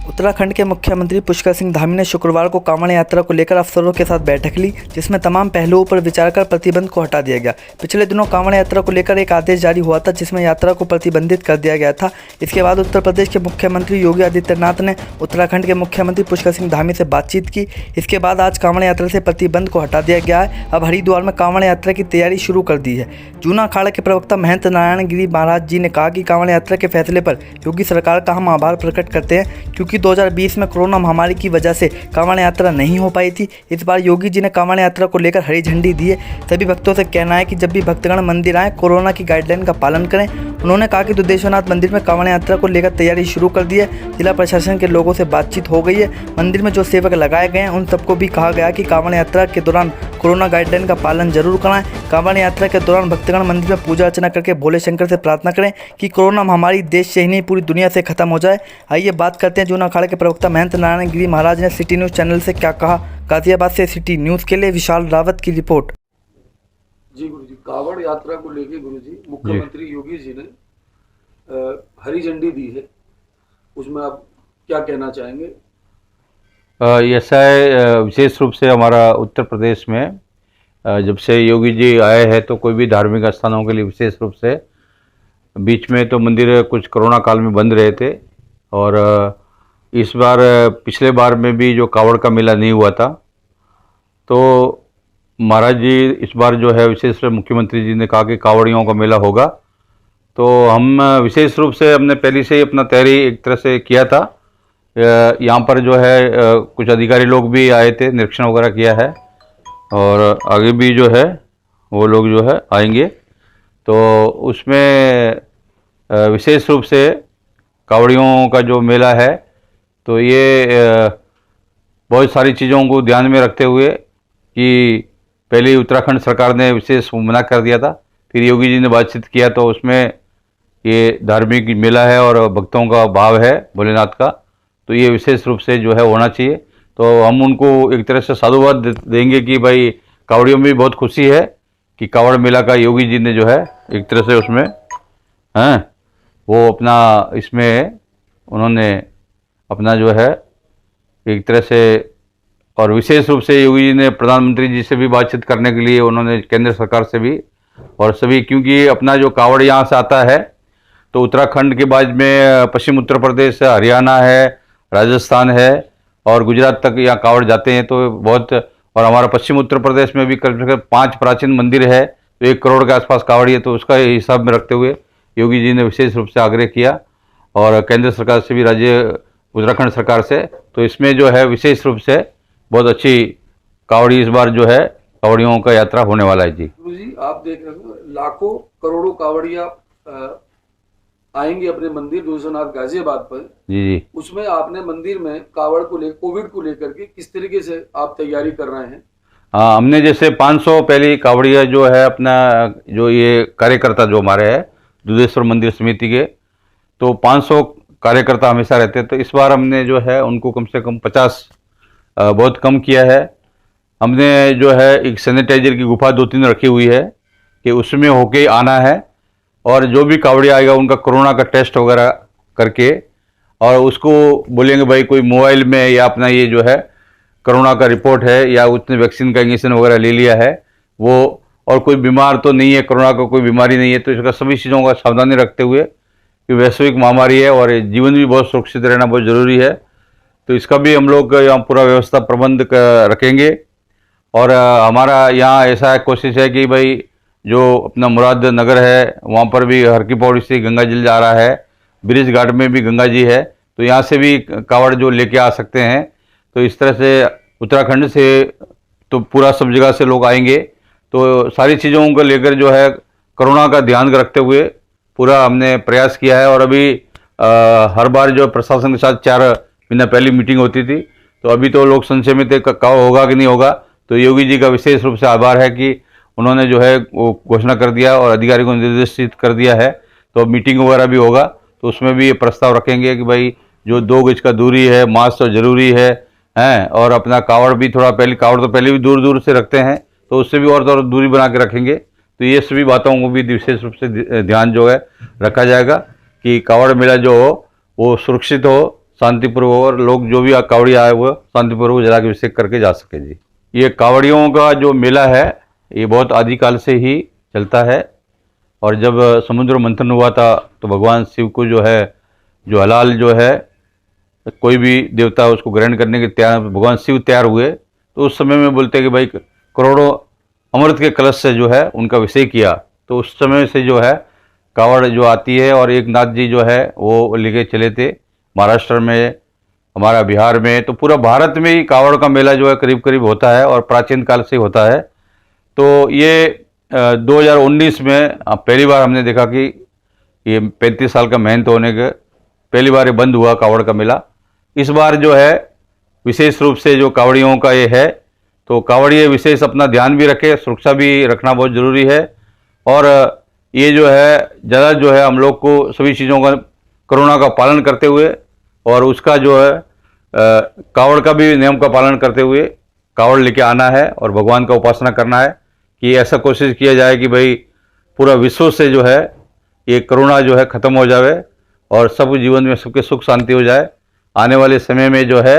उत्तराखंड के मुख्यमंत्री पुष्कर सिंह धामी ने शुक्रवार को कांवड़ यात्रा को लेकर अफसरों के साथ बैठक ली, जिसमें तमाम पहलुओं पर विचार कर प्रतिबंध को हटा दिया गया। पिछले दिनों कांवड़ यात्रा को लेकर एक आदेश जारी हुआ था, जिसमें यात्रा को प्रतिबंधित कर दिया गया था। इसके बाद उत्तर प्रदेश के मुख्यमंत्री योगी आदित्यनाथ ने उत्तराखंड के मुख्यमंत्री पुष्कर सिंह धामी से बातचीत की। इसके बाद आज कांवड़ यात्रा से प्रतिबंध को हटा दिया गया है। अब हरिद्वार में कांवड़ यात्रा की तैयारी शुरू कर दी है। जूना अखाड़ा के प्रवक्ता महंत नारायण गिरी महाराज जी ने कहा कि कांवड़ यात्रा के फैसले पर योगी सरकार का हम आभार प्रकट करते हैं, क्योंकि 2020 में कोरोना महामारी की वजह से कांवड़ यात्रा नहीं हो पाई थी। इस बार योगी जी ने कांवड़ यात्रा को लेकर हरी झंडी दी है। सभी भक्तों से कहना है कि जब भी भक्तगण मंदिर आए, कोरोना की गाइडलाइन का पालन करें। उन्होंने कहा कि दुधेश्वरनाथ मंदिर में कांवड़ यात्रा को लेकर तैयारी शुरू कर दी है। जिला प्रशासन के लोगों से बातचीत हो गई है। मंदिर में जो सेवक लगाए गए हैं उन सबको भी कहा गया कि कांवड़ यात्रा के दौरान कोरोना गाइडलाइन का पालन जरूर कराएं। कांवड़ यात्रा के दौरान भक्तगण मंदिर में पूजा अर्चना करके भोले शंकर से प्रार्थना करें कि कोरोना महामारी देश से ही नहीं पूरी दुनिया से खत्म हो जाए। आइए बात करते हैं जूना अखाड़ा के प्रवक्ता महंत नारायण गिरी महाराज ने सिटी न्यूज़ चैनल से क्या कहा। गाजियाबाद से सिटी न्यूज़ के लिए विशाल रावत की रिपोर्ट। जी गुरुजी, कांवड़ यात्रा को लेके गुरुजी मुख्यमंत्री योगी जी ने हरी झंडी दी है, उसमें आप क्या कहना चाहेंगे? ऐसा है, विशेष रूप से हमारा उत्तर प्रदेश में जब से योगी जी आए हैं तो कोई भी धार्मिक स्थानों के लिए विशेष रूप से बीच में तो मंदिर कुछ कोरोना काल में बंद रहे थे, और इस बार पिछले बार में भी जो कांवड़ का मेला नहीं हुआ था, तो महाराज जी इस बार जो है विशेष रूप से मुख्यमंत्री जी ने कहा कि कांवड़ियों का मेला होगा। तो हम विशेष रूप से हमने पहले से ही अपना तैयारी एक तरह से किया था। यहाँ पर जो है कुछ अधिकारी लोग भी आए थे, निरीक्षण वगैरह किया है, और आगे भी जो है वो लोग जो है आएंगे। तो उसमें विशेष रूप से कांवड़ियों का जो मेला है, तो ये बहुत सारी चीज़ों को ध्यान में रखते हुए कि पहले उत्तराखंड सरकार ने विशेष मना कर दिया था, फिर योगी जी ने बातचीत किया, तो उसमें ये धार्मिक मेला है और भक्तों का भाव है भोलेनाथ का, तो ये विशेष रूप से जो है होना चाहिए। तो हम उनको एक तरह से साधुवाद देंगे कि भाई कांवड़ियों में भी बहुत खुशी है कि कांवड़ मेला का योगी जी ने जो है एक तरह से उसमें वो अपना इसमें उन्होंने अपना जो है एक तरह से, और विशेष रूप से योगी जी ने प्रधानमंत्री जी से भी बातचीत करने के लिए उन्होंने केंद्र सरकार से भी और सभी, क्योंकि अपना जो कांवड़ यहाँ से आता है तो उत्तराखंड के बाद में पश्चिम उत्तर प्रदेश है, हरियाणा है, राजस्थान है और गुजरात तक यहाँ कांवड़ जाते हैं। तो बहुत, और हमारा पश्चिम उत्तर प्रदेश में भी करीब 5 प्राचीन मंदिर है, तो 1 करोड़ के आसपास कांवड़ी है। तो उसका हिसाब में रखते हुए योगी जी ने विशेष रूप से आग्रह किया, और केंद्र सरकार से भी, राज्य उत्तराखंड सरकार से, तो इसमें जो है विशेष रूप से बहुत अच्छी कांवड़ी इस बार जो है कांवड़ियों का यात्रा होने वाला है। जी गुरुजी, आप देख रहे हो लाखों करोड़ों कांवड़िया आएंगे अपने मंदिर दुधेश्वरनाथ गाजियाबाद पर। जी उसमें आपने मंदिर में कांवड़ को लेकर, कोविड को लेकर के किस तरीके से आप तैयारी कर रहे हैं? हाँ, हमने जैसे 500 पहली कांवड़िया जो है अपना जो ये कार्यकर्ता जो हमारे हैं दुधेश्वर मंदिर समिति के, तो 500 कार्यकर्ता हमेशा रहते हैं। तो इस बार हमने जो है उनको कम से कम 50 बहुत कम किया है। हमने जो है एक सैनिटाइजर की गुफा 2-3 रखी हुई है कि उसमें होके आना है, और जो भी कांवड़िया आएगा उनका कोरोना का टेस्ट वगैरह करके, और उसको बोलेंगे भाई कोई मोबाइल में या अपना ये जो है कोरोना का रिपोर्ट है या उसने वैक्सीन का इंजेक्शन वगैरह ले लिया है वो, और कोई बीमार तो नहीं है, कोरोना का कोई बीमारी नहीं है। तो इसका सभी चीज़ों का सावधानी रखते हुए कि वैश्विक महामारी है और जीवन भी बहुत सुरक्षित रहना बहुत ज़रूरी है, तो इसका भी हम लोग यहाँ पूरा व्यवस्था प्रबंध रखेंगे। और हमारा यहाँ ऐसा कोशिश है कि भाई जो अपना मुराद नगर है वहाँ पर भी हर की पौड़ी से गंगा जल जा रहा है, ब्रिज घाट में भी गंगा जी है, तो यहाँ से भी कांवड़ जो लेके आ सकते हैं। तो इस तरह से उत्तराखंड से तो पूरा सब जगह से लोग आएंगे, तो सारी चीज़ों को लेकर जो है कोरोना का ध्यान रखते हुए पूरा हमने प्रयास किया है। और अभी हर बार जो प्रशासन के साथ 4 महीना पहले मीटिंग होती थी, तो अभी तो लोग संशय में थे होगा कि नहीं होगा। तो योगी जी का विशेष रूप से आभार है कि उन्होंने जो है वो घोषणा कर दिया और अधिकारी को निर्देशित कर दिया है, तो मीटिंग वगैरह भी होगा, तो उसमें भी ये प्रस्ताव रखेंगे कि भाई जो 2 गज का दूरी है, मास्क तो जरूरी है, और अपना कांवड़ भी थोड़ा पहले, कांवड़ तो पहले भी दूर दूर से रखते हैं, तो उससे भी और दूरी बना के रखेंगे। तो ये सभी बातों को भी विशेष रूप से ध्यान जो है रखा जाएगा कि कांवड़ मेला जो हो वो सुरक्षित हो, शांतिपूर्वक और लोग जो भी कावड़ी आए हुए शांतिपूर्वक जलाभिषेक करके जा सके जी। ये कावड़ियों का जो मेला है ये बहुत आदिकाल से ही चलता है और जब समुद्र मंथन हुआ था तो भगवान शिव को जो है जो हलाल जो है कोई भी देवता उसको ग्रहण करने के तैयार भगवान शिव तैयार हुए तो उस समय में बोलते हैं कि भाई करोड़ों अमृत के कलश से जो है उनका अभिषेक किया। तो उस समय से जो है कावड़ जो आती है और एक नाथ जी जो है वो लेके चले थे महाराष्ट्र में, हमारा बिहार में, तो पूरा भारत में ही कावड़ का मेला जो है करीब करीब होता है और प्राचीन काल से होता है। तो ये 2019 में पहली बार हमने देखा कि ये 35 साल का मेहनत होने के पहली बार ये बंद हुआ कावड़ का मेला। इस बार जो है विशेष रूप से जो कावड़ियों का ये है तो कावड़िए विशेष अपना ध्यान भी रखे, सुरक्षा भी रखना बहुत ज़रूरी है और ये जो है ज़्यादा जो है हम लोग को सभी चीज़ों का कोरोना का पालन करते हुए और उसका जो है कावड़ का भी नियम का पालन करते हुए कावड़ लेके आना है और भगवान का उपासना करना है कि ऐसा कोशिश किया जाए कि भाई पूरा विश्व से जो है ये कोरोना जो है ख़त्म हो जाए और सब जीवन में सबके सुख शांति हो जाए। आने वाले समय में जो है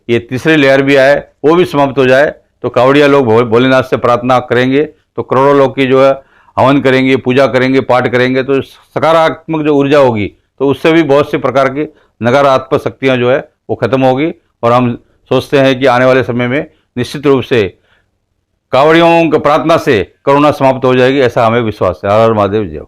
ये तीसरी लहर भी आए वो भी समाप्त हो जाए तो कावड़िया लोग भोलेनाथ से प्रार्थना करेंगे तो करोड़ों लोग की जो है हवन करेंगे, पूजा करेंगे, पाठ करेंगे तो सकारात्मक जो ऊर्जा होगी तो उससे भी बहुत से प्रकार की नकारात्मक शक्तियाँ जो है वो खत्म होगी और हम सोचते हैं कि आने वाले समय में निश्चित रूप से कावड़ियों की प्रार्थना से कोरोना समाप्त हो जाएगी, ऐसा हमें विश्वास है। हर हर महादेव जय।